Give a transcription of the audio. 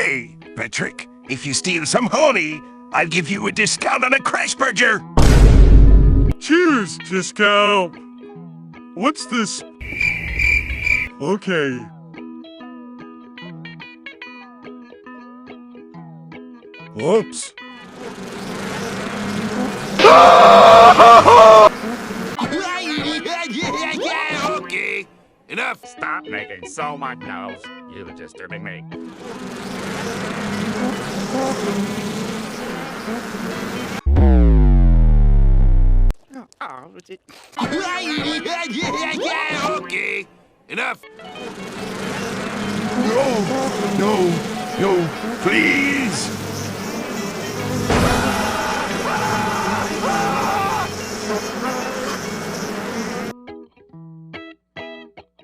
Hey, Patrick, if you steal some honey, I'll give you a discount on a crash burger. Cheers, discount. What's this? Okay. Oops. Okay, enough. Stop making so much noise. You're disturbing me. Oh, was it? Okay, enough. No, please.